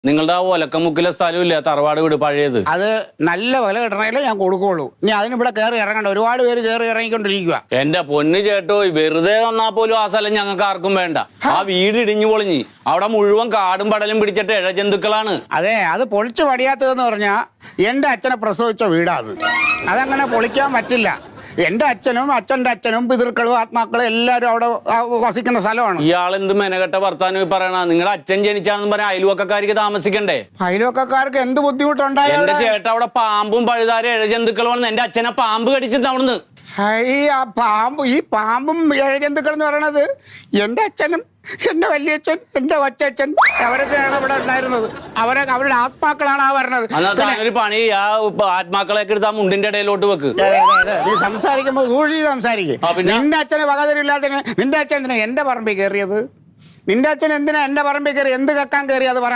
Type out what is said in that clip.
നിങ്ങളുടെ ആ ഒലക്കമുക്കിലെ സ്ഥലമില്ല, തറവാട് വീട് പഴയത്. അത് നല്ല വില കിട്ടണമെങ്കിലേ ഞാൻ കൊടുക്കുള്ളൂ. ഇനി അതിനിവിടെ കയറി ഇറങ്ങണ്ട, ഒരുപാട് പേര് കയറി ഇറങ്ങിക്കൊണ്ടിരിക്കുക. എന്റെ പൊന്ന് ചേട്ടോ, വെറുതെ വന്നാ പോലും ആ സ്ഥലം ഞങ്ങൾക്ക് ആർക്കും വേണ്ട. ആ വീട് ഇടിഞ്ഞു പൊളിഞ്ഞ് അവിടെ മുഴുവൻ കാടും പടലും പിടിച്ചിട്ട് ഇഴജന്തുക്കളാണ്. അതെ, അത് പൊളിച്ചു പണിയാത്തതെന്ന് പറഞ്ഞാൽ എന്റെ അച്ഛനെ പ്രസവിച്ച വീടാ അത്. അതങ്ങനെ പൊളിക്കാൻ പറ്റില്ല. എന്റെ അച്ഛനും അച്ഛൻ്റെ അച്ഛനും പിതൃക്കളും ആത്മാക്കളും എല്ലാവരും അവിടെ വസിക്കുന്ന സ്ഥലമാണ്. ഇയാൾ എന്ത് മെനകെട്ട വർത്താനം പറയണ? നിങ്ങളുടെ അച്ഛൻ ജനിച്ചാണെന്ന് പറഞ്ഞാൽ അയൽവക്കക്കാർക്ക് താമസിക്കണ്ടേ? അയൽവക്കക്കാർക്ക് എന്ത് ബുദ്ധിമുട്ടുണ്ടായി? എന്റെ ചേട്ട അവിടെ പാമ്പും പഴുതാരും ഇഴജന്തുക്കളും എന്റെ അച്ഛനെ പാമ്പ് കടിച്ചത് അവിടുന്ന്. ഈ പാമ്പും ഇഴജന്തുക്കൾ എന്ന് പറയണത് എന്റെ അച്ഛനും എന്റെ വലിയച്ഛൻ എന്റെ കൊച്ചച്ഛൻ അവരൊക്കെയാണ് ഇവിടെ ഉണ്ടായിരുന്നത്. അവരുടെ ആത്മാക്കളാണ് ആ പറഞ്ഞത്. ഒരു പണി, ആ ആത്മാക്കളെയൊക്കെ എടുത്ത് ആ മുണ്ടിന്റെ ഇടയിലോട്ട് വെക്ക്. നീ സംസാരിക്കുമ്പോ സൂക്ഷിച്ച് സംസാരിക്കും. നിന്റെ അച്ഛന് വകതരില്ലാത്തതിന് നിന്റെ അച്ഛൻ എന്തിനാ എന്റെ പറമ്പിൽ കയറിയത്? നിന്റെ അച്ഛൻ എന്തിനാ എന്റെ പറമ്പിൽ കയറി എന്ത് കക്കാൻ കയറി അത് പറ.